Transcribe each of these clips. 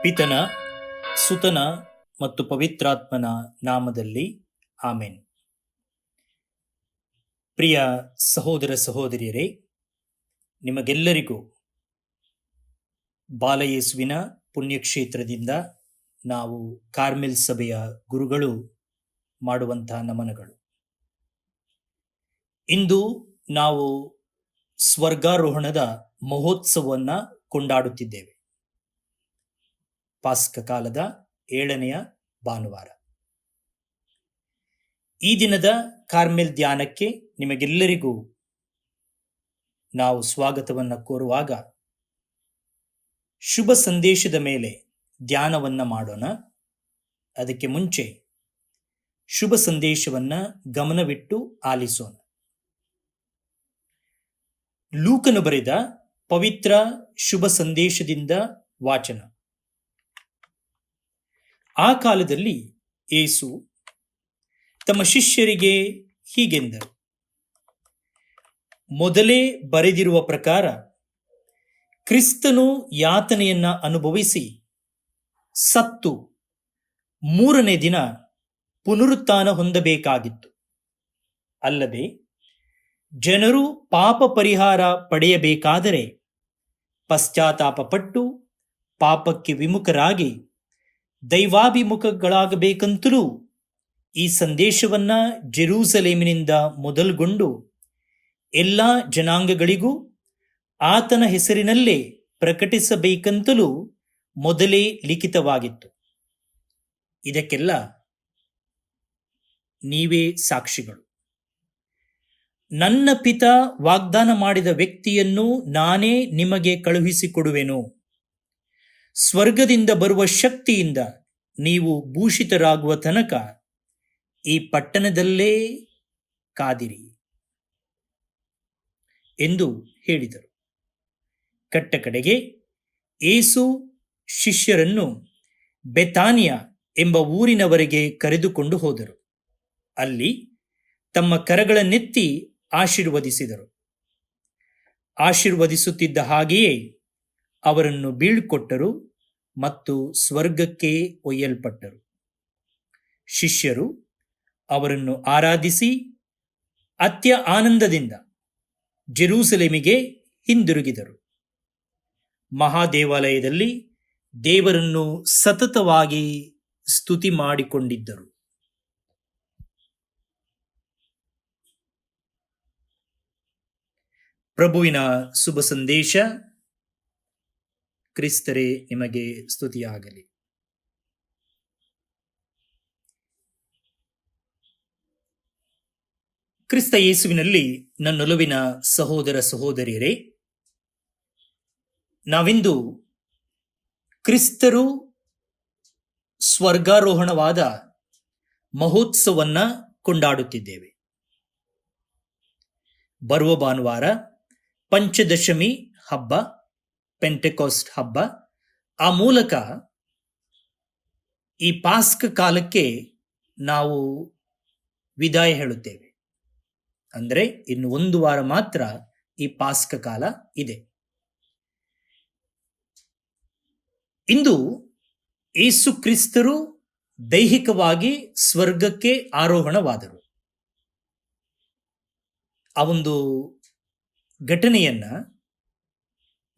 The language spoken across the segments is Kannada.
ಪಿತನ ಸುತನ ಮತ್ತು ಪವಿತ್ರಾತ್ಮನ ನಾಮದಲ್ಲಿ ಆಮೆನ್. ಪ್ರಿಯ ಸಹೋದರ ಸಹೋದರಿಯರೇ, ನಿಮಗೆಲ್ಲರಿಗೂ ಬಾಲಯೇಸುವಿನ ಪುಣ್ಯಕ್ಷೇತ್ರದಿಂದ ನಾವು ಕಾರ್ಮೆಲ್ ಸಭೆಯ ಗುರುಗಳು ಮಾಡುವಂತಹ ನಮನಗಳು. ಇಂದು ನಾವು ಸ್ವರ್ಗಾರೋಹಣದ ಮಹೋತ್ಸವವನ್ನು ಕೊಂಡಾಡುತ್ತಿದ್ದೇವೆ. ಪಾಸ್ಕ ಕಾಲದ 7ನೆಯ ಭಾನುವಾರ. ಈ ದಿನದ ಕಾರ್ಮೆಲ್ ಧ್ಯಾನಕ್ಕೆ ನಿಮಗೆಲ್ಲರಿಗೂ ನಾವು ಸ್ವಾಗತವನ್ನು ಕೋರುವಾಗ ಶುಭ ಸಂದೇಶದ ಮೇಲೆ ಧ್ಯಾನವನ್ನು ಮಾಡೋಣ. ಅದಕ್ಕೆ ಮುಂಚೆ ಶುಭ ಸಂದೇಶವನ್ನು ಗಮನವಿಟ್ಟು ಆಲಿಸೋಣ. ಲೂಕನು ಬರೆದ ಪವಿತ್ರ ಶುಭ ಸಂದೇಶದಿಂದ ವಾಚನ. ಆ ಕಾಲದಲ್ಲಿ ಯೇಸು ತಮ್ಮ ಶಿಷ್ಯರಿಗೆ ಹೀಗೆಂದರು: ಮೊದಲೇ ಬರೆದಿರುವ ಪ್ರಕಾರ ಕ್ರಿಸ್ತನು ಯಾತನೆಯನ್ನ ಅನುಭವಿಸಿ ಸತ್ತು 3ನೇ ದಿನ ಪುನರುತ್ಥಾನ ಹೊಂದಬೇಕಾಗಿತ್ತು. ಅಲ್ಲದೆ ಜನರು ಪಾಪ ಪರಿಹಾರ ಪಡೆಯಬೇಕಾದರೆ ಪಶ್ಚಾತ್ತಾಪ ಪಟ್ಟು ಪಾಪಕ್ಕೆ ವಿಮುಖರಾಗಿ ದೈವಾಭಿಮುಖಗಳಾಗಬೇಕಂತಲೂ ಈ ಸಂದೇಶವನ್ನ ಜೆರೂಸಲೇಮಿನಿಂದ ಮೊದಲುಗೊಂಡು ಎಲ್ಲ ಜನಾಂಗಗಳಿಗೂ ಆತನ ಹೆಸರಿನಲ್ಲೇ ಪ್ರಕಟಿಸಬೇಕಂತಲೂ ಮೊದಲೇ ಲಿಖಿತವಾಗಿತ್ತು. ಇದಕ್ಕೆಲ್ಲ ನೀವೇ ಸಾಕ್ಷಿಗಳು. ನನ್ನ ಪಿತ ವಾಗ್ದಾನ ಮಾಡಿದ ವ್ಯಕ್ತಿಯನ್ನು ನಾನೇ ನಿಮಗೆ ಕಳುಹಿಸಿಕೊಡುವೆನು. ಸ್ವರ್ಗದಿಂದ ಬರುವ ಶಕ್ತಿಯಿಂದ ನೀವು ಭೂಷಿತರಾಗುವ ತನಕ ಈ ಪಟ್ಟಣದಲ್ಲೇ ಕಾದಿರಿ ಎಂದು ಹೇಳಿದರು. ಕಟ್ಟಕಡೆಗೆ ಯೇಸು ಶಿಷ್ಯರನ್ನು ಬೆತಾನಿಯ ಎಂಬ ಊರಿನವರೆಗೆ ಕರೆದುಕೊಂಡು ಹೋದರು. ಅಲ್ಲಿ ತಮ್ಮ ಕರಗಳನ್ನೆತ್ತಿ ಆಶೀರ್ವದಿಸಿದರು. ಆಶೀರ್ವದಿಸುತ್ತಿದ್ದ ಹಾಗೆಯೇ ಅವರನ್ನು ಬೀಳ್ಕೊಟ್ಟರು ಮತ್ತು ಸ್ವರ್ಗಕ್ಕೆ ಒಯ್ಯಲ್ಪಟ್ಟರು. ಶಿಷ್ಯರು ಅವರನ್ನು ಆರಾಧಿಸಿ ಅತ್ಯ ಆನಂದದಿಂದ ಜೆರೂಸಲೇಮಿಗೆ ಹಿಂದಿರುಗಿದರು. ಮಹಾದೇವಾಲಯದಲ್ಲಿ ದೇವರನ್ನು ಸತತವಾಗಿ ಸ್ತುತಿ ಮಾಡಿಕೊಂಡಿದ್ದರು. ಪ್ರಭುವಿನ ಶುಭ ಸಂದೇಶ. ಕ್ರಿಸ್ತರೇ ನಿಮಗೆ ಸ್ತುತಿಯಾಗಲಿ. ಕ್ರಿಸ್ತ ಯೇಸುವಿನಲ್ಲಿ ನನ್ನೊಲವಿನ ಸಹೋದರ ಸಹೋದರಿಯರೇ, ನಾವಿಂದು ಕ್ರಿಸ್ತರು ಸ್ವರ್ಗಾರೋಹಣವಾದ ಮಹೋತ್ಸವವನ್ನ ಕೊಂಡಾಡುತ್ತಿದ್ದೇವೆ. ಬರುವ ಭಾನುವಾರ ಪಂಚದಶಮಿ ಹಬ್ಬ, ಪೆಂಟೆಕಾಸ್ಟ್ ಹಬ್ಬ. ಆ ಮೂಲಕ ಈ ಪಾಸ್ಕ ಕಾಲಕ್ಕೆ ನಾವು ವಿದಾಯ ಹೇಳುತ್ತೇವೆ. ಅಂದರೆ ಇನ್ನು 1 ವಾರ ಮಾತ್ರ ಈ ಪಾಸ್ಕ ಕಾಲ ಇದೆ. ಇಂದು ಯೇಸು ಕ್ರಿಸ್ತರು ದೈಹಿಕವಾಗಿ ಸ್ವರ್ಗಕ್ಕೆ ಆರೋಹಣವಾದರು. ಆ ಒಂದು ಘಟನೆಯನ್ನ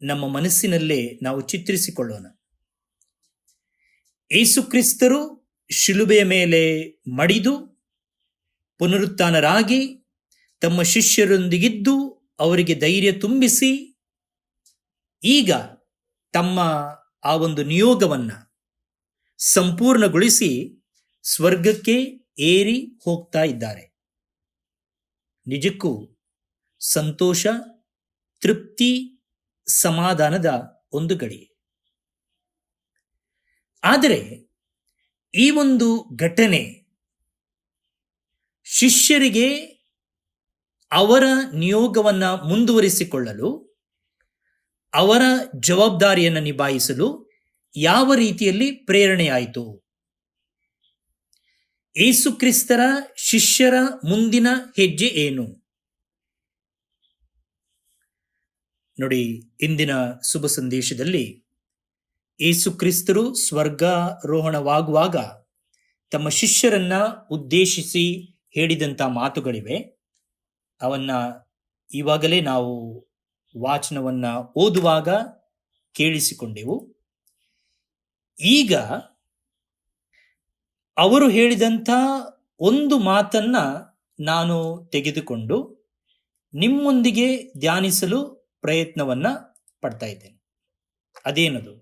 ನಮ್ಮ ಮನಸ್ಸಿನಲ್ಲೇ ನಾವು ಚಿತ್ರಿಸಿಕೊಳ್ಳೋಣ. ಯೇಸು ಕ್ರಿಸ್ತರು ಶಿಲುಬೆಯ ಮೇಲೆ ಮಡಿದು ಪುನರುತ್ಥಾನರಾಗಿ ತಮ್ಮ ಶಿಷ್ಯರೊಂದಿಗಿದ್ದು ಅವರಿಗೆ ಧೈರ್ಯ ತುಂಬಿಸಿ ಈಗ ತಮ್ಮ ಆ ಒಂದು ನಿಯೋಗವನ್ನ ಸಂಪೂರ್ಣಗೊಳಿಸಿ ಸ್ವರ್ಗಕ್ಕೆ ಏರಿ ಹೋಗ್ತಾ ಇದ್ದಾರೆ. ನಿಜಕ್ಕೂ ಸಂತೋಷ, ತೃಪ್ತಿ, ಸಮಾಧಾನದ ಒಂದು ಗಳಿಗೆ. ಆದರೆ ಈ ಒಂದು ಘಟನೆ ಶಿಷ್ಯರಿಗೆ ಅವರ ನಿಯೋಗವನ್ನ ಮುಂದುವರಿಸಿಕೊಳ್ಳಲು, ಅವರ ಜವಾಬ್ದಾರಿಯನ್ನು ನಿಭಾಯಿಸಲು ಯಾವ ರೀತಿಯಲ್ಲಿ ಪ್ರೇರಣೆಯಾಯಿತು? ಯೇಸು ಕ್ರಿಸ್ತರ ಶಿಷ್ಯರ ಮುಂದಿನ ಹೆಜ್ಜೆ ಏನು? ನೋಡಿ, ಇಂದಿನ ಶುಭ ಸಂದೇಶದಲ್ಲಿ ಯೇಸು ಕ್ರಿಸ್ತರು ಸ್ವರ್ಗಾರೋಹಣವಾಗುವಾಗ ತಮ್ಮ ಶಿಷ್ಯರನ್ನ ಉದ್ದೇಶಿಸಿ ಹೇಳಿದಂಥ ಮಾತುಗಳಿವೆ. ಅವನ್ನ ಇವಾಗಲೇ ನಾವು ವಾಚನವನ್ನ ಓದುವಾಗ ಕೇಳಿಸಿಕೊಂಡೆವು. ಈಗ ಅವರು ಹೇಳಿದಂಥ ಒಂದು ಮಾತನ್ನ ನಾನು ತೆಗೆದುಕೊಂಡು ನಿಮ್ಮೊಂದಿಗೆ ಧ್ಯಾನಿಸಲು ಪ್ರಯತ್ನವನ್ನ ಪಡ್ತಾ ಇದ್ದೇನೆ. ಅದೇನದು?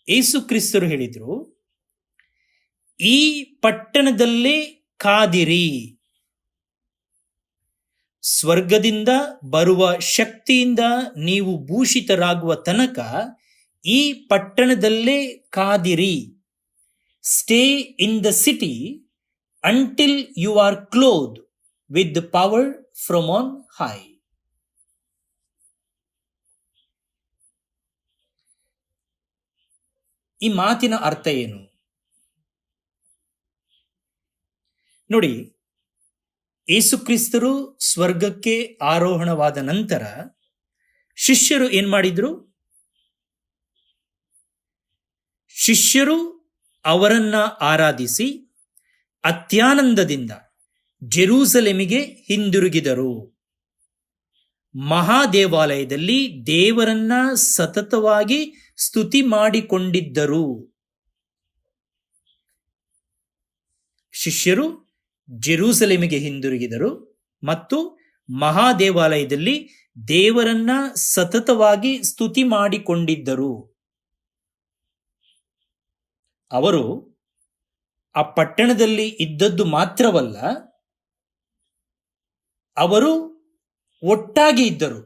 ಯೇಸು ಕ್ರಿಸ್ತರು ಹೇಳಿದ್ರು, ಈ ಪಟ್ಟಣದಲ್ಲೇ ಕಾದಿರಿ, ಸ್ವರ್ಗದಿಂದ ಬರುವ ಶಕ್ತಿಯಿಂದ ನೀವು ಭೂಷಿತರಾಗುವ ತನಕ ಈ ಪಟ್ಟಣದಲ್ಲೇ ಕಾದಿರಿ. Stay in the city until you are clothed with the power from on high. ಈ ಮಾತಿನ ಅರ್ಥ ಏನು ನೋಡಿ. ಯೇಸು ಕ್ರಿಸ್ತರು ಸ್ವರ್ಗಕ್ಕೆ ಆರೋಹಣವಾದ ನಂತರ ಶಿಷ್ಯರು ಏನ್ ಮಾಡಿದ್ರು? ಶಿಷ್ಯರು ಅವರನ್ನ ಆರಾಧಿಸಿ ಅತ್ಯಾನಂದದಿಂದ ಜೆರೂಸಲೆಮಿಗೆ ಹಿಂದಿರುಗಿದರು. ಮಹಾದೇವಾಲಯದಲ್ಲಿ ದೇವರನ್ನ ಸತತವಾಗಿ ಸ್ತುತಿ ಮಾಡಿಕೊಂಡಿದ್ದರು. ಶಿಷ್ಯರು ಜೆರೂಸಲೇಮಿಗೆ ಹಿಂದಿರುಗಿದರು ಮತ್ತು ಮಹಾದೇವಾಲಯದಲ್ಲಿ ದೇವರನ್ನ ಸತತವಾಗಿ ಸ್ತುತಿ ಮಾಡಿಕೊಂಡಿದ್ದರು. ಅವರು ಆ ಪಟ್ಟಣದಲ್ಲಿ ಇದ್ದದ್ದು ಮಾತ್ರವಲ್ಲ, ಅವರು ಒಟ್ಟಾಗಿ ಇದ್ದರು.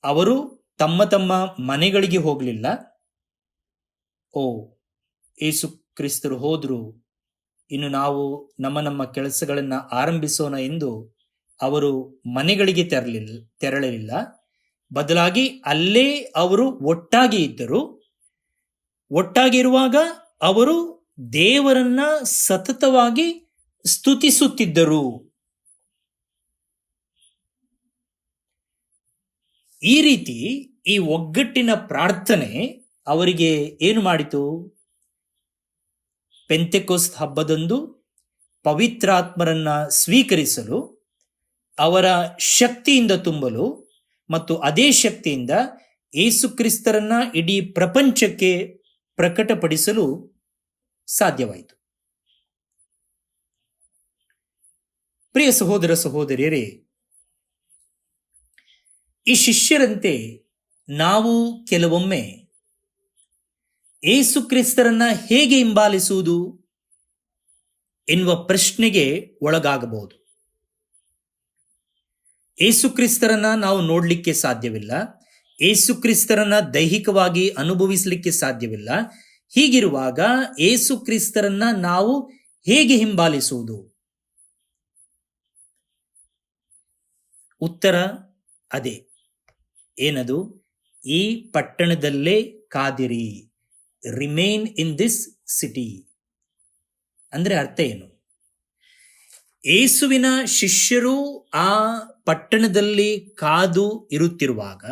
ಅವರು ತಮ್ಮ ತಮ್ಮ ಮನೆಗಳಿಗೆ ಹೋಗಲಿಲ್ಲ. ಓ, ಯೇಸು ಕ್ರಿಸ್ತರು ಹೋದ್ರು, ಇನ್ನು ನಾವು ನಮ್ಮ ನಮ್ಮ ಕೆಲಸಗಳನ್ನ ಆರಂಭಿಸೋಣ ಎಂದು ಅವರು ಮನೆಗಳಿಗೆ ತೆರಳಲಿಲ್ಲ. ಬದಲಾಗಿ ಅಲ್ಲೇ ಅವರು ಒಟ್ಟಾಗಿ ಇದ್ದರು. ಒಟ್ಟಾಗಿರುವಾಗ ಅವರು ದೇವರನ್ನ ಸತತವಾಗಿ ಸ್ತುತಿಸುತ್ತಿದ್ದರು. ಈ ರೀತಿ ಈ ಒಗ್ಗಟ್ಟಿನ ಪ್ರಾರ್ಥನೆ ಅವರಿಗೆ ಏನು ಮಾಡಿತು? ಪೆಂತೆಕೋಸ್ತ್ ಹಬ್ಬದಂದು ಪವಿತ್ರಾತ್ಮರನ್ನ ಸ್ವೀಕರಿಸಲು, ಅವರ ಶಕ್ತಿಯಿಂದ ತುಂಬಲು ಮತ್ತು ಅದೇ ಶಕ್ತಿಯಿಂದ ಯೇಸು ಕ್ರಿಸ್ತರನ್ನ ಇಡೀ ಪ್ರಪಂಚಕ್ಕೆ ಪ್ರಕಟಪಡಿಸಲು ಸಾಧ್ಯವಾಯಿತು. ಪ್ರಿಯ ಸಹೋದರ ಸಹೋದರಿಯರೇ, ಈ ಶಿಷ್ಯರಂತೆ ನಾವು ಕೆಲವೊಮ್ಮೆ ಯೇಸು ಕ್ರಿಸ್ತರನ್ನ ಹೇಗೆ ಹಿಂಬಾಲಿಸುವುದು ಎನ್ನುವ ಪ್ರಶ್ನೆಗೆ ಒಳಗಾಗಬಹುದು. ಯೇಸು ಕ್ರಿಸ್ತರನ್ನ ನಾವು ನೋಡಲಿಕ್ಕೆ ಸಾಧ್ಯವಿಲ್ಲ, ಯೇಸು ಕ್ರಿಸ್ತರನ್ನ ದೈಹಿಕವಾಗಿ ಅನುಭವಿಸಲಿಕ್ಕೆ ಸಾಧ್ಯವಿಲ್ಲ. ಹೀಗಿರುವಾಗ ಯೇಸು ಕ್ರಿಸ್ತರನ್ನ ನಾವು ಹೇಗೆ ಹಿಂಬಾಲಿಸುವುದು? ಉತ್ತರ ಅದೇ. ಏನದು? ಈ ಪಟ್ಟಣದಲ್ಲೇ ಕಾದಿರಿ, ರಿಮೇನ್ ಇನ್ ದಿಸ್ ಸಿಟಿ. ಅಂದ್ರೆ ಅರ್ಥ ಏನು? ಯೇಸುವಿನ ಶಿಷ್ಯರು ಆ ಪಟ್ಟಣದಲ್ಲಿ ಕಾದು ಇರುತ್ತಿರುವಾಗ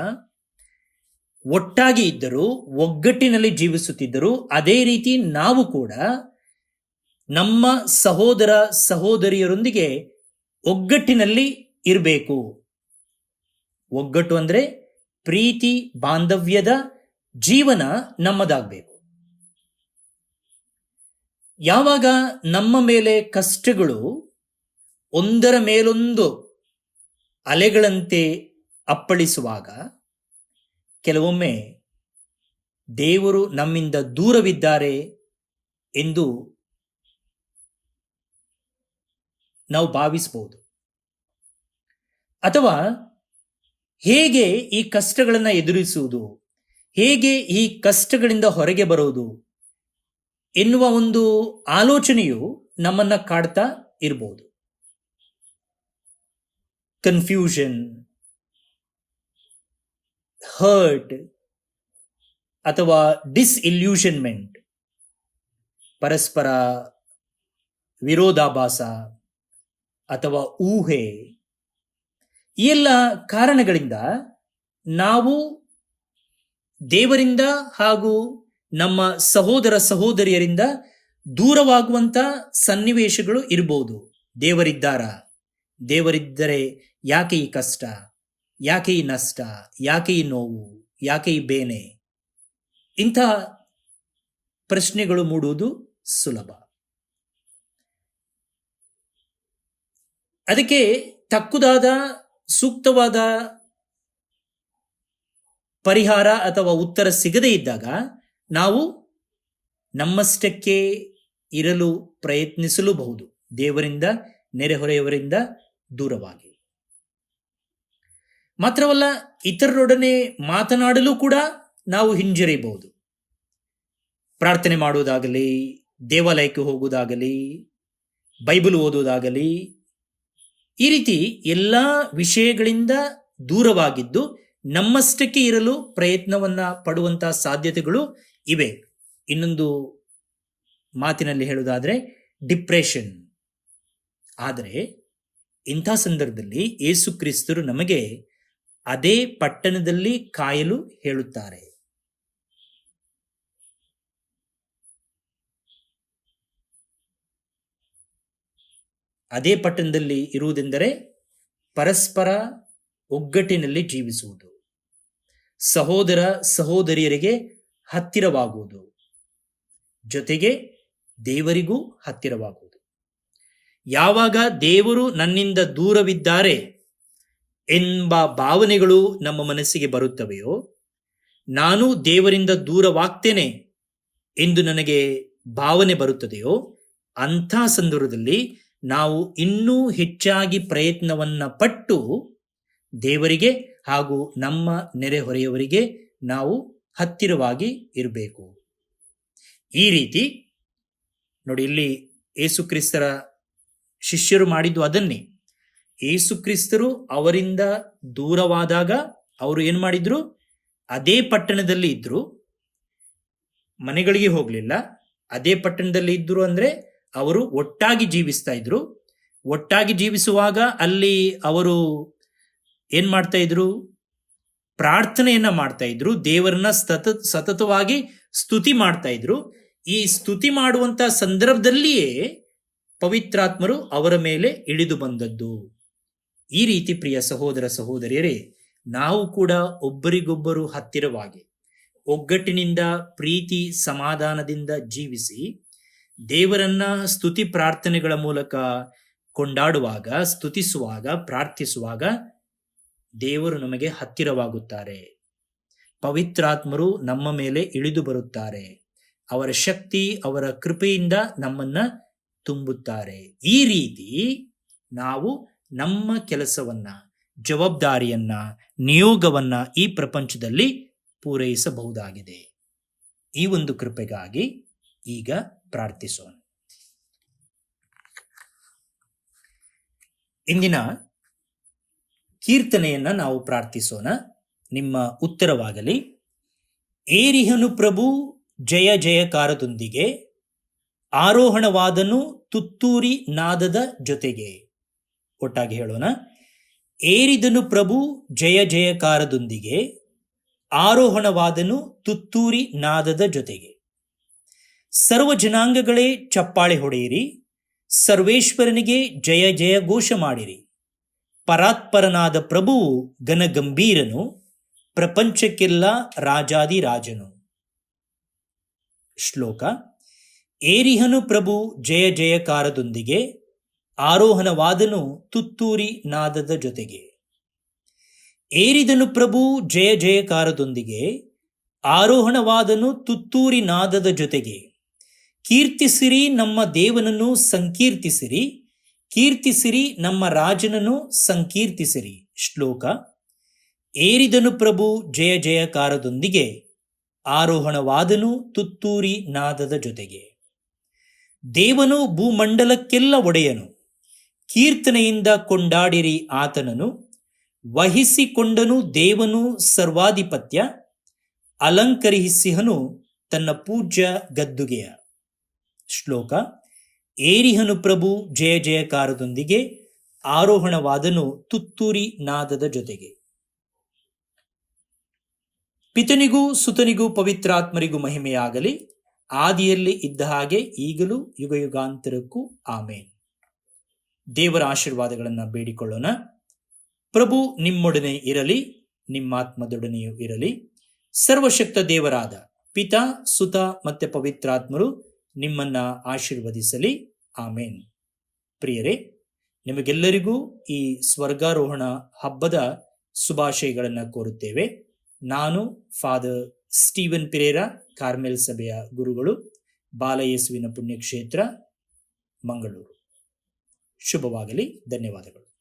ಒಟ್ಟಾಗಿ ಇದ್ದರು, ಒಗ್ಗಟ್ಟಿನಲ್ಲಿ ಜೀವಿಸುತ್ತಿದ್ದರು. ಅದೇ ರೀತಿ ನಾವು ಕೂಡ ನಮ್ಮ ಸಹೋದರ ಸಹೋದರಿಯರೊಂದಿಗೆ ಒಗ್ಗಟ್ಟಿನಲ್ಲಿ ಇರಬೇಕು. ಒಗ್ಗಟ್ಟು ಅಂದ್ರೆ ಪ್ರೀತಿ ಬಾಂಧವ್ಯದ ಜೀವನ ನಮ್ಮದಾಗಬೇಕು. ಯಾವಾಗ ನಮ್ಮ ಮೇಲೆ ಕಷ್ಟಗಳು ಒಂದರ ಮೇಲೊಂದು ಅಲೆಗಳಂತೆ ಅಪ್ಪಳಿಸುವಾಗ ಕೆಲವೊಮ್ಮೆ ದೇವರು ನಮ್ಮಿಂದ ದೂರವಿದ್ದಾರೆ ಎಂದು ನಾವು ಭಾವಿಸಬಹುದು. ಅಥವಾ ಹೇಗೆ ಈ ಕಷ್ಟಗಳನ್ನು ಎದುರಿಸುವುದು, ಹೇಗೆ ಈ ಕಷ್ಟಗಳಿಂದ ಹೊರಗೆ ಬರೋದು ಎನ್ನುವ ಒಂದು ಆಲೋಚನೆಯು ನಮ್ಮನ್ನ ಕಾಡ್ತಾ ಇರಬಹುದು. ಕನ್ಫ್ಯೂಷನ್, ಹರ್ಟ್ ಅಥವಾ ಡಿಸ್ಇಲ್ಯೂಷನ್ಮೆಂಟ್, ಪರಸ್ಪರ ವಿರೋಧಾಭಾಸ ಅಥವಾ ಊಹೆ, ಈ ಎಲ್ಲ ಕಾರಣಗಳಿಂದ ನಾವು ದೇವರಿಂದ ಹಾಗೂ ನಮ್ಮ ಸಹೋದರ ಸಹೋದರಿಯರಿಂದ ದೂರವಾಗುವಂಥ ಸನ್ನಿವೇಶಗಳು ಇರಬಹುದು. ದೇವರಿದ್ದರೆ ಯಾಕೆ ಈ ಕಷ್ಟ, ಯಾಕೆ ಈ ನಷ್ಟ, ಯಾಕೆ ಈ ನೋವು, ಯಾಕೆ ಈ ಬೇನೆ, ಇಂಥ ಪ್ರಶ್ನೆಗಳು ಮೂಡುವುದು ಸುಲಭ. ಅದಕ್ಕೆ ತಕ್ಕುದಾದ ಸೂಕ್ತವಾದ ಪರಿಹಾರ ಅಥವಾ ಉತ್ತರ ಸಿಗದೇ ಇದ್ದಾಗ ನಾವು ನಮ್ಮಷ್ಟಕ್ಕೆ ಇರಲು ಪ್ರಯತ್ನಿಸಲೂಬಹುದು, ದೇವರಿಂದ, ನೆರೆಹೊರೆಯವರಿಂದ ದೂರವಾಗಿ. ಮಾತ್ರವಲ್ಲ, ಇತರರೊಡನೆ ಮಾತನಾಡಲು ಕೂಡ ನಾವು ಹಿಂಜರಿಯಬಹುದು. ಪ್ರಾರ್ಥನೆ ಮಾಡುವುದಾಗಲಿ, ದೇವಾಲಯಕ್ಕೆ ಹೋಗುವುದಾಗಲಿ, ಬೈಬಲ್ ಓದುವುದಾಗಲಿ, ಈ ರೀತಿ ಎಲ್ಲ ವಿಷಯಗಳಿಂದ ದೂರವಾಗಿದ್ದು ನಮ್ಮಷ್ಟಕ್ಕೆ ಇರಲು ಪ್ರಯತ್ನವನ್ನ ಪಡುವಂತಹ ಸಾಧ್ಯತೆಗಳು ಇವೆ. ಇನ್ನೊಂದು ಮಾತಿನಲ್ಲಿ ಹೇಳುವುದಾದ್ರೆ ಡಿಪ್ರೆಷನ್. ಆದರೆ ಇಂಥ ಸಂದರ್ಭದಲ್ಲಿ ಯೇಸು ಕ್ರಿಸ್ತರು ನಮಗೆ ಅದೇ ಪಟ್ಟಣದಲ್ಲಿ ಕಾಯಲು ಹೇಳುತ್ತಾರೆ. ಅದೇ ಪಟ್ಟಣದಲ್ಲಿ ಇರುವುದೆಂದರೆ ಪರಸ್ಪರ ಒಗ್ಗಟ್ಟಿನಲ್ಲಿ ಜೀವಿಸುವುದು, ಸಹೋದರ ಸಹೋದರಿಯರಿಗೆ ಹತ್ತಿರವಾಗುವುದು, ಜೊತೆಗೆ ದೇವರಿಗೂ ಹತ್ತಿರವಾಗುವುದು. ಯಾವಾಗ ದೇವರು ನನ್ನಿಂದ ದೂರವಿದ್ದಾರೆ ಎಂಬ ಭಾವನೆಗಳು ನಮ್ಮ ಮನಸ್ಸಿಗೆ ಬರುತ್ತವೆಯೋ, ನಾನು ದೇವರಿಂದ ದೂರವಾಗ್ತೇನೆ ಎಂದು ನನಗೆ ಭಾವನೆ ಬರುತ್ತದೆಯೋ, ಅಂಥ ಸಂದರ್ಭದಲ್ಲಿ ನಾವು ಇನ್ನೂ ಹೆಚ್ಚಾಗಿ ಪ್ರಯತ್ನವನ್ನ ಪಟ್ಟು ದೇವರಿಗೆ ಹಾಗೂ ನಮ್ಮ ನೆರೆಹೊರೆಯವರಿಗೆ ನಾವು ಹತ್ತಿರವಾಗಿ ಇರಬೇಕು. ಈ ರೀತಿ ನೋಡಿ, ಇಲ್ಲಿ ಯೇಸುಕ್ರಿಸ್ತರ ಶಿಷ್ಯರು ಮಾಡಿದ್ದು ಅದನ್ನೇ. ಯೇಸುಕ್ರಿಸ್ತರು ಅವರಿಂದ ದೂರವಾದಾಗ ಅವರು ಏನು ಮಾಡಿದ್ರು? ಅದೇ ಪಟ್ಟಣದಲ್ಲಿ ಇದ್ರು, ಮನೆಗಳಿಗೆ ಹೋಗಲಿಲ್ಲ. ಅದೇ ಪಟ್ಟಣದಲ್ಲಿ ಇದ್ರು ಅಂದ್ರೆ ಅವರು ಒಟ್ಟಾಗಿ ಜೀವಿಸ್ತಾ ಇದ್ರು. ಒಟ್ಟಾಗಿ ಜೀವಿಸುವಾಗ ಅಲ್ಲಿ ಅವರು ಏನ್ ಮಾಡ್ತಾ ಇದ್ರು? ಪ್ರಾರ್ಥನೆಯನ್ನ ಮಾಡ್ತಾ ಇದ್ರು, ದೇವರನ್ನ ಸತತವಾಗಿ ಸ್ತುತಿ ಮಾಡ್ತಾ ಇದ್ರು. ಈ ಸ್ತುತಿ ಮಾಡುವಂತ ಸಂದರ್ಭದಲ್ಲಿಯೇ ಪವಿತ್ರಾತ್ಮರು ಅವರ ಮೇಲೆ ಇಳಿದು ಬಂದದ್ದು. ಈ ರೀತಿ ಪ್ರಿಯ ಸಹೋದರ ಸಹೋದರಿಯರೇ, ನಾವು ಕೂಡ ಒಬ್ಬರಿಗೊಬ್ಬರು ಹತ್ತಿರವಾಗಿ ಒಗ್ಗಟ್ಟಿನಿಂದ, ಪ್ರೀತಿ ಸಮಾಧಾನದಿಂದ ಜೀವಿಸಿ ದೇವರನ್ನ ಸ್ತುತಿ ಪ್ರಾರ್ಥನೆಗಳ ಮೂಲಕ ಕೊಂಡಾಡುವಾಗ, ಸ್ತುತಿಸುವಾಗ, ಪ್ರಾರ್ಥಿಸುವಾಗ ದೇವರು ನಮಗೆ ಹತ್ತಿರವಾಗುತ್ತಾರೆ. ಪವಿತ್ರಾತ್ಮರು ನಮ್ಮ ಮೇಲೆ ಇಳಿದು ಬರುತ್ತಾರೆ. ಅವರ ಶಕ್ತಿ, ಅವರ ಕೃಪೆಯಿಂದ ನಮ್ಮನ್ನ ತುಂಬುತ್ತಾರೆ. ಈ ರೀತಿ ನಾವು ನಮ್ಮ ಕೆಲಸವನ್ನ, ಜವಾಬ್ದಾರಿಯನ್ನ, ನಿಯೋಗವನ್ನ ಈ ಪ್ರಪಂಚದಲ್ಲಿ ಪೂರೈಸಬಹುದಾಗಿದೆ. ಈ ಒಂದು ಕೃಪೆಗಾಗಿ ಈಗ ಪ್ರಾರ್ಥಿಸೋಣ. ಇಂದಿನ ಕೀರ್ತನೆಯನ್ನ ನಾವು ಪ್ರಾರ್ಥಿಸೋಣ. ನಿಮ್ಮ ಉತ್ತರವಾಗಲಿ. ಏರಿಹನು ಪ್ರಭು ಜಯ ಜಯಕಾರದೊಂದಿಗೆ, ಆರೋಹಣವಾದನು ತುತ್ತೂರಿ ನಾದದ ಜೊತೆಗೆ. ಒಟ್ಟಾಗಿ ಹೇಳೋಣ. ಏರಿದನು ಪ್ರಭು ಜಯ ಜಯಕಾರದೊಂದಿಗೆ, ಆರೋಹಣವಾದನು ತುತ್ತೂರಿ ನಾದದ ಜೊತೆಗೆ. ಸರ್ವ ಜನಾಂಗಗಳೇ ಚಪ್ಪಾಳೆ ಹೊಡೆಯಿರಿ, ಸರ್ವೇಶ್ವರನಿಗೆ ಜಯ ಜಯ ಘೋಷ ಮಾಡಿರಿ. ಪರಾತ್ಪರನಾದ ಪ್ರಭುವು ಘನಗಂಭೀರನು, ಪ್ರಪಂಚಕ್ಕೆಲ್ಲ ರಾಜಾದಿರಾಜನು. ಶ್ಲೋಕ. ಏರಿಹನು ಪ್ರಭು ಜಯ ಜಯಕಾರದೊಂದಿಗೆ, ಆರೋಹಣವಾದನು ತುತ್ತೂರಿ ನಾದದ ಜೊತೆಗೆ. ಏರಿದನು ಪ್ರಭು ಜಯ ಜಯಕಾರದೊಂದಿಗೆ, ಆರೋಹಣವಾದನು ತುತ್ತೂರಿ ನಾದದ ಜೊತೆಗೆ. ಕೀರ್ತಿಸಿರಿ ನಮ್ಮ ದೇವನನ್ನು ಸಂಕೀರ್ತಿಸಿರಿ, ಕೀರ್ತಿಸಿರಿ ನಮ್ಮ ರಾಜನನ್ನು ಸಂಕೀರ್ತಿಸಿರಿ. ಶ್ಲೋಕ. ಏರಿದನು ಪ್ರಭು ಜಯ ಜಯಕಾರದೊಂದಿಗೆ, ಆರೋಹಣವಾದನು ತುತ್ತೂರಿ ನಾದದ ಜೊತೆಗೆ. ದೇವನು ಭೂಮಂಡಲಕ್ಕೆಲ್ಲ ಒಡೆಯನು, ಕೀರ್ತನೆಯಿಂದ ಕೊಂಡಾಡಿರಿ ಆತನನು. ವಹಿಸಿಕೊಂಡನು ದೇವನು ಸರ್ವಾಧಿಪತ್ಯ, ಅಲಂಕರಿಸಿಹನು ತನ್ನ ಪೂಜ್ಯ ಗದ್ದುಗೆಯ. ಶ್ಲೋಕ. ಏರಿಹನು ಪ್ರಭು ಜಯ ಜಯಕಾರದೊಂದಿಗೆ, ಆರೋಹಣವಾದನು ತುತ್ತೂರಿ ನಾದದ ಜೊತೆಗೆ. ಪಿತನಿಗೂ ಸುತನಿಗೂ ಪವಿತ್ರಾತ್ಮರಿಗೂ ಮಹಿಮೆಯಾಗಲಿ, ಆದಿಯಲ್ಲಿ ಇದ್ದ ಹಾಗೆ ಈಗಲೂ ಯುಗಯುಗಾಂತರಕ್ಕೂ ಆಮೇನ್. ದೇವರ ಆಶೀರ್ವಾದಗಳನ್ನು ಬೇಡಿಕೊಳ್ಳೋಣ. ಪ್ರಭು ನಿಮ್ಮೊಡನೆ ಇರಲಿ, ನಿಮ್ಮಾತ್ಮದೊಡನೆಯೂ ಇರಲಿ. ಸರ್ವಶಕ್ತ ದೇವರಾದ ಪಿತಾ, ಸುತ ಮತ್ತೆ ಪವಿತ್ರಾತ್ಮರು ನಿಮ್ಮನ್ನ ಆಶೀರ್ವದಿಸಲಿ. ಆಮೇನ್. ಪ್ರಿಯರೇ, ನಿಮಗೆಲ್ಲರಿಗೂ ಈ ಸ್ವರ್ಗಾರೋಹಣ ಹಬ್ಬದ ಶುಭಾಶಯಗಳನ್ನು ಕೋರುತ್ತೇವೆ. ನಾನು ಫಾದರ್ ಸ್ಟೀವನ್ ಪಿರೇರಾ, ಕಾರ್ಮೆಲ್ ಸಭೆಯ ಗುರುಗಳು, ಬಾಲಯೇಸುವಿನ ಪುಣ್ಯಕ್ಷೇತ್ರ, ಮಂಗಳೂರು. ಶುಭವಾಗಲಿ. ಧನ್ಯವಾದಗಳು.